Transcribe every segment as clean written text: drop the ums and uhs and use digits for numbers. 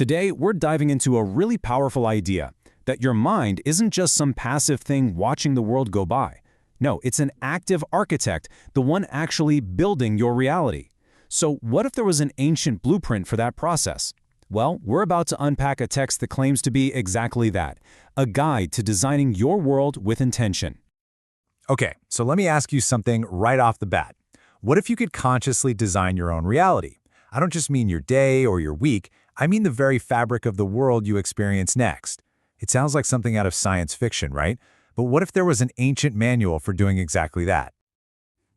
Today, we're diving into a really powerful idea that your mind isn't just some passive thing watching the world go by. No, it's an active architect, the one actually building your reality. So what if there was an ancient blueprint for that process? Well, we're about to unpack a text that claims to be exactly that, a guide to designing your world with intention. Okay, so let me ask you something right off the bat. What if you could consciously design your own reality? I don't just mean your day or your week, I mean the very fabric of the world you experience next. It sounds like something out of science fiction, right? But what if there was an ancient manual for doing exactly that?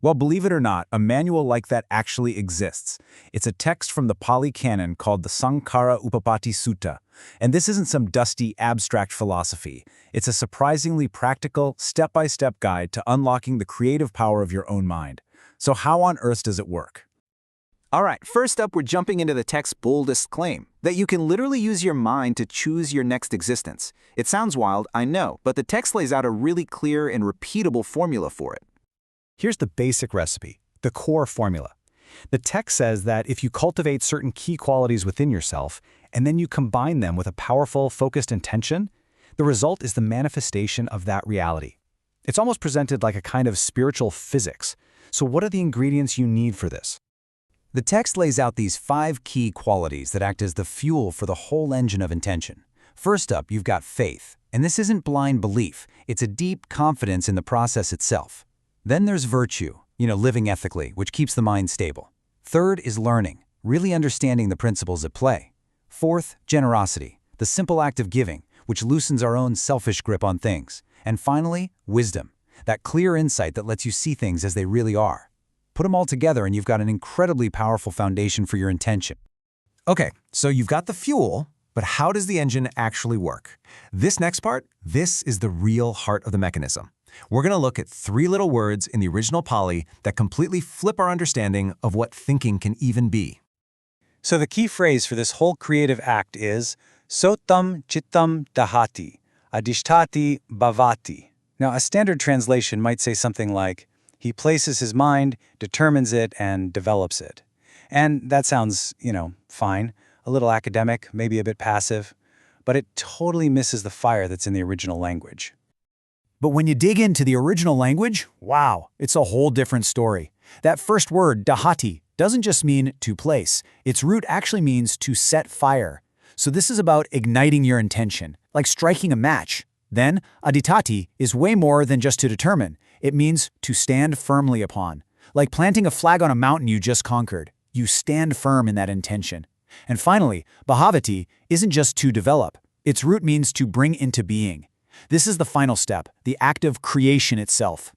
Well, believe it or not, a manual like that actually exists. It's a text from the Pali Canon called the Saṅkhārupapattisutta. And this isn't some dusty, abstract philosophy. It's a surprisingly practical, step-by-step guide to unlocking the creative power of your own mind. So how on earth does it work? All right, first up, we're jumping into the text's boldest claim, that you can literally use your mind to choose your next existence. It sounds wild, I know, but the text lays out a really clear and repeatable formula for it. Here's the basic recipe, the core formula. The text says that if you cultivate certain key qualities within yourself, and then you combine them with a powerful, focused intention, the result is the manifestation of that reality. It's almost presented like a kind of spiritual physics. So what are the ingredients you need for this? The text lays out these 5 key qualities that act as the fuel for the whole engine of intention. First up, you've got faith. And this isn't blind belief. It's a deep confidence in the process itself. Then there's virtue, living ethically, which keeps the mind stable. Third is learning, really understanding the principles at play. Fourth, generosity, the simple act of giving, which loosens our own selfish grip on things. And finally, wisdom, that clear insight that lets you see things as they really are. Put them all together and you've got an incredibly powerful foundation for your intention. Okay, so you've got the fuel, but how does the engine actually work? This next part, this is the real heart of the mechanism. We're going to look at 3 little words in the original Pali that completely flip our understanding of what thinking can even be. So the key phrase for this whole creative act is sotam chittam dahati, adhishtati bhavati. Now, a standard translation might say something like, he places his mind, determines it, and develops it. And that sounds, fine, a little academic, maybe a bit passive, but it totally misses the fire that's in the original language. But when you dig into the original language, wow, it's a whole different story. That first word, dahati, doesn't just mean to place. Its root actually means to set fire. So this is about igniting your intention, like striking a match. Then, adhitati is way more than just to determine. It means to stand firmly upon. Like planting a flag on a mountain you just conquered. You stand firm in that intention. And finally, bhavati isn't just to develop. Its root means to bring into being. This is the final step, the act of creation itself.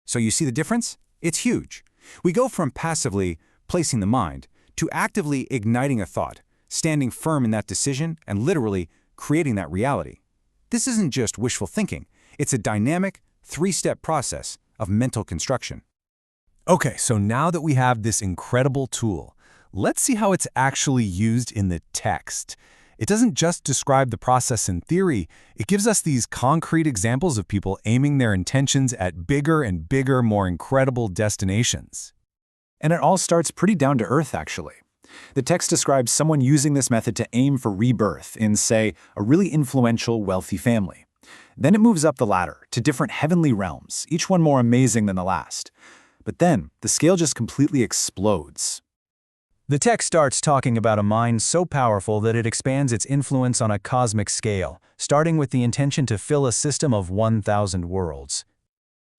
So you see the difference? It's huge. We go from passively placing the mind to actively igniting a thought, standing firm in that decision, and literally creating that reality. This isn't just wishful thinking. It's a dynamic, 3-step process of mental construction. Okay, so now that we have this incredible tool, let's see how it's actually used in the text. It doesn't just describe the process in theory, it gives us these concrete examples of people aiming their intentions at bigger and bigger, more incredible destinations. And it all starts pretty down to earth, actually. The text describes someone using this method to aim for rebirth in, say, a really influential, wealthy family. Then it moves up the ladder to different heavenly realms, each one more amazing than the last. But then, the scale just completely explodes. The text starts talking about a mind so powerful that it expands its influence on a cosmic scale, starting with the intention to fill a system of 1,000 worlds.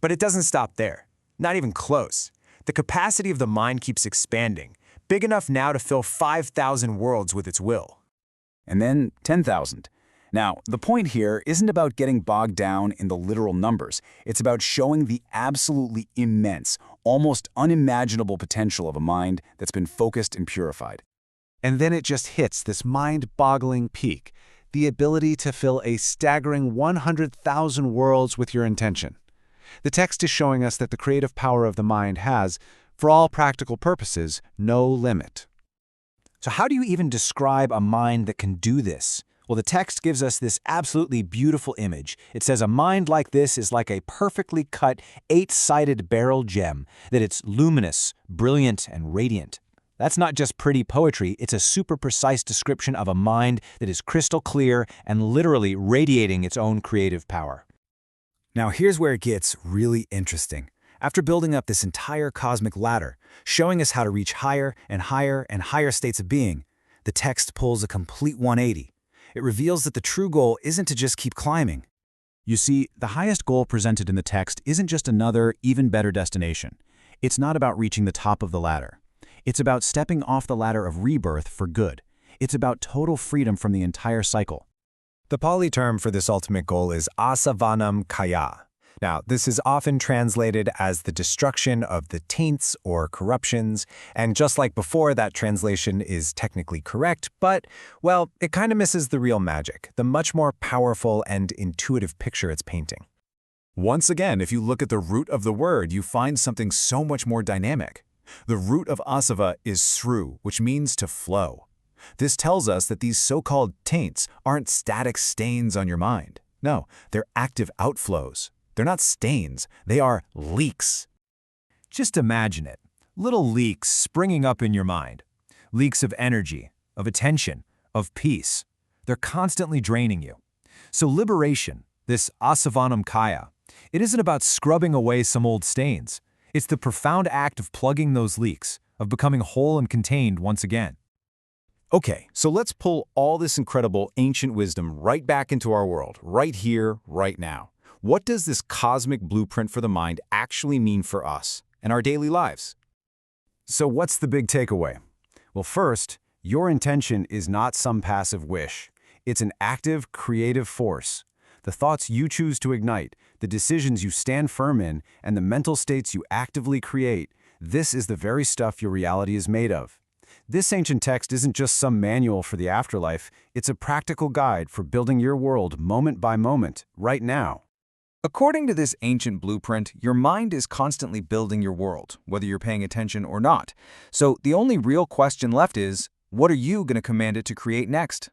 But it doesn't stop there. Not even close. The capacity of the mind keeps expanding, big enough now to fill 5,000 worlds with its will. And then 10,000. Now, the point here isn't about getting bogged down in the literal numbers. It's about showing the absolutely immense, almost unimaginable potential of a mind that's been focused and purified. And then it just hits this mind-boggling peak, the ability to fill a staggering 100,000 worlds with your intention. The text is showing us that the creative power of the mind has, for all practical purposes, no limit. So how do you even describe a mind that can do this? Well, the text gives us this absolutely beautiful image. It says a mind like this is like a perfectly cut 8-sided beryl gem, that it's luminous, brilliant, and radiant. That's not just pretty poetry, it's a super precise description of a mind that is crystal clear and literally radiating its own creative power. Now here's where it gets really interesting. After building up this entire cosmic ladder, showing us how to reach higher and higher and higher states of being, the text pulls a complete 180. It reveals that the true goal isn't to just keep climbing. You see, the highest goal presented in the text isn't just another, even better destination. It's not about reaching the top of the ladder. It's about stepping off the ladder of rebirth for good. It's about total freedom from the entire cycle. The Pali term for this ultimate goal is asavanam kaya. Now, this is often translated as the destruction of the taints or corruptions, and just like before, that translation is technically correct, but, well, it kind of misses the real magic, the much more powerful and intuitive picture it's painting. Once again, if you look at the root of the word, you find something so much more dynamic. The root of asava is sru, which means to flow. This tells us that these so-called taints aren't static stains on your mind. No, they're active outflows. They're not stains, they are leaks. Just imagine it. Little leaks springing up in your mind. Leaks of energy, of attention, of peace. They're constantly draining you. So liberation, this asavanam kaya, it isn't about scrubbing away some old stains. It's the profound act of plugging those leaks, of becoming whole and contained once again. Okay, so let's pull all this incredible ancient wisdom right back into our world, right here, right now. What does this cosmic blueprint for the mind actually mean for us and our daily lives? So what's the big takeaway? Well, first, your intention is not some passive wish. It's an active, creative force. The thoughts you choose to ignite, the decisions you stand firm in, and the mental states you actively create, this is the very stuff your reality is made of. This ancient text isn't just some manual for the afterlife, it's a practical guide for building your world moment by moment, right now. According to this ancient blueprint, your mind is constantly building your world, whether you're paying attention or not. So the only real question left is, what are you going to command it to create next?